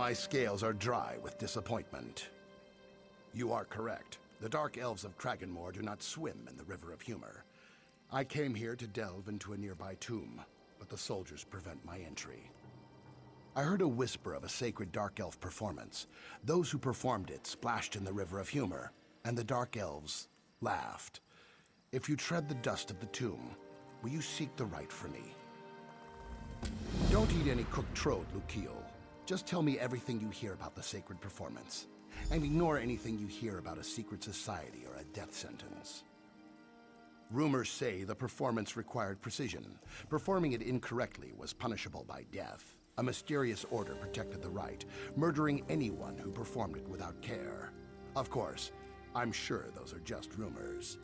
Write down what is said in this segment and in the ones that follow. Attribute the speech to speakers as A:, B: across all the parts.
A: My scales are dry with disappointment. You are correct. The Dark Elves of Kraganmore do not swim in the River of Humor. I came here to delve into a nearby tomb, but the soldiers prevent my entry. I heard a whisper of a sacred Dark Elf performance. Those who performed it splashed in the River of Humor, and the Dark Elves laughed. If you tread the dust of the tomb, will you seek the right for me? Don't eat any cooked trode, Lukiel. Just tell me everything you hear about the sacred performance, and ignore anything you hear about a secret society or a death sentence. Rumors say the performance required precision. Performing it incorrectly was punishable by death. A mysterious order protected the right, murdering anyone who performed it without care. Of course, I'm sure those are just rumors.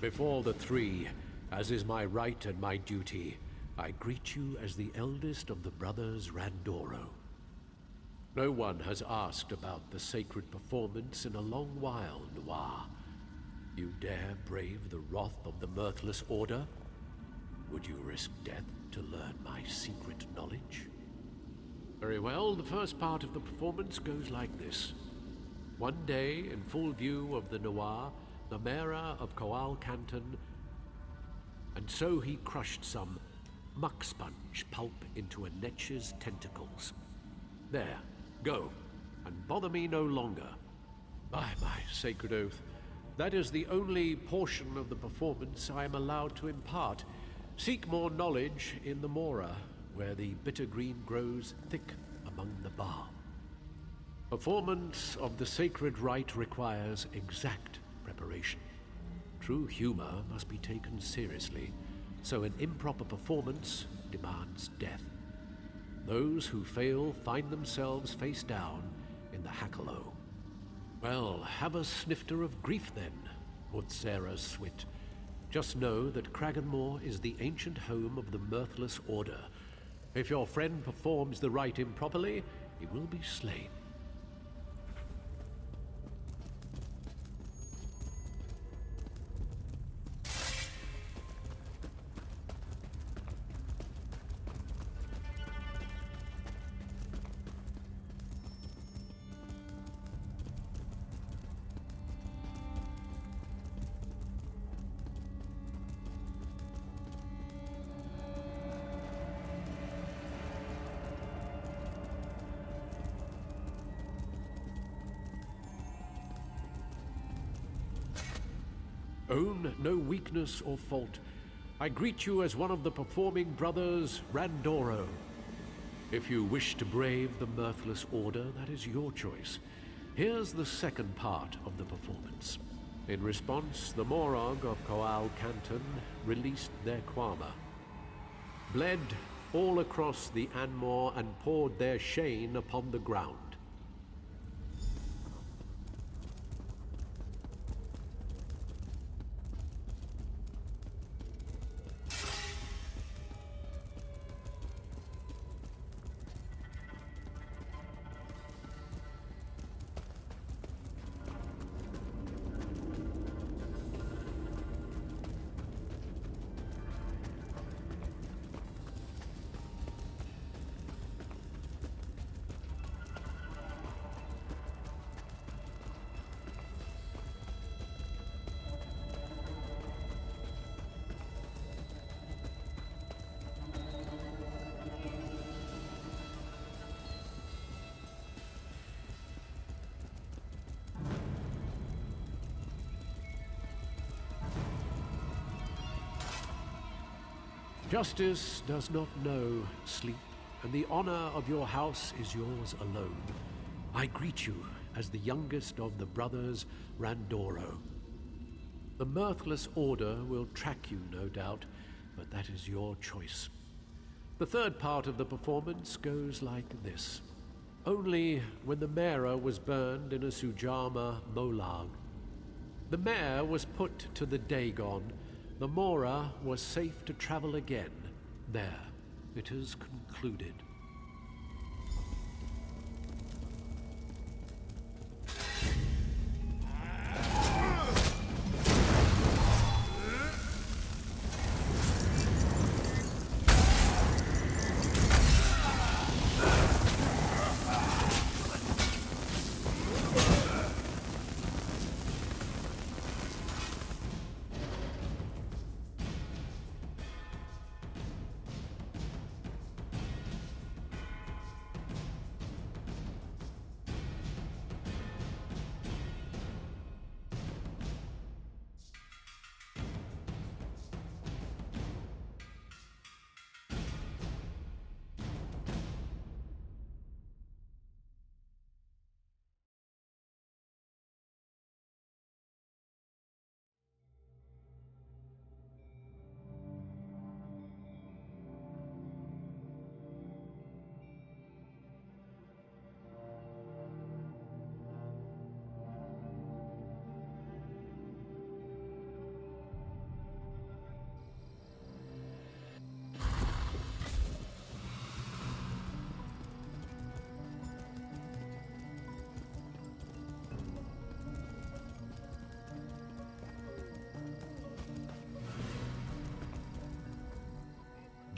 B: Before the three, as is my right and my duty, I greet you as the eldest of the brothers Randoro. No one has asked about the sacred performance in a long while, Noir. You dare brave the wrath of the Mirthless Order? Would you risk death to learn my secret knowledge? Very well, the first part of the performance goes like this. One day, in full view of the Noir, the Mayor of Coal Canton and so he crushed some muck sponge pulp into a netch's tentacles. There, go, and bother me no longer. By my sacred oath, that is the only portion of the performance I am allowed to impart. Seek more knowledge in the Mora, where the bitter green grows thick among the bar. Performance of the sacred rite requires exact preparation. True humor must be taken seriously, so an improper performance demands death. Those who fail find themselves face down in the Hackalow. Well, have a snifter of grief then, would Sarah Swit. Just know that Cragganmore is the ancient home of the Mirthless Order. If your friend performs the rite improperly, he will be slain. Own no weakness or fault. I greet you as one of the performing brothers, Randoro. If you wish to brave the Mirthless Order, that is your choice. Here's the second part of the performance. In response, the Morag of Coal Canton released their Quama, bled all across the Anmore and poured their shame upon the ground. Justice does not know sleep, and the honor of your house is yours alone. I greet you as the youngest of the brothers Randoro. The Mirthless Order will track you, no doubt, but that is your choice. The third part of the performance goes like this. Only when the Mera was burned in a Sujama Molag. The mare was put to the Dagon. The Mora was safe to travel again. There, it is concluded.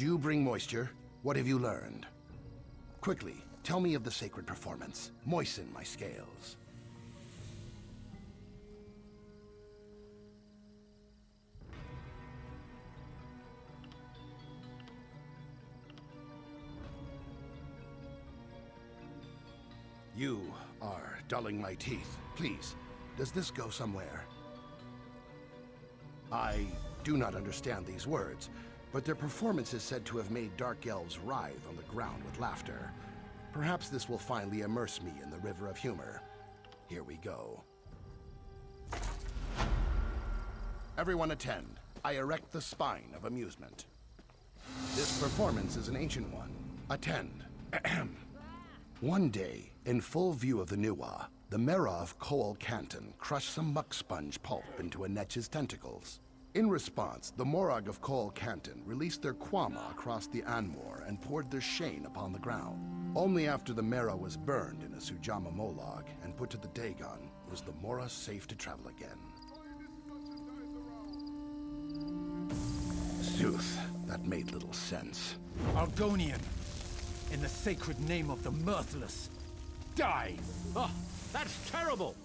A: Do you bring moisture? What have you learned? Quickly, tell me of the sacred performance. Moisten my scales. You are dulling my teeth. Please, does this go somewhere? I do not understand these words, but their performance is said to have made dark elves writhe on the ground with laughter. Perhaps this will finally immerse me in the river of humor. Here we go. Everyone attend. I erect the spine of amusement. This performance is an ancient one. Attend. One day, in full view of the Nuwa, the Mera of Koal Canton crushed some muck sponge pulp into a Netch's tentacles. In response, the Morag of Koal Canton released their Kwama across the Anmor and poured their Shane upon the ground. Only after the Mera was burned in a Sujama Molag and put to the Dagon was the Mora safe to travel again. Zooth, that made little sense.
C: Argonian, in the sacred name of the Mirthless, die!
B: Oh, that's terrible!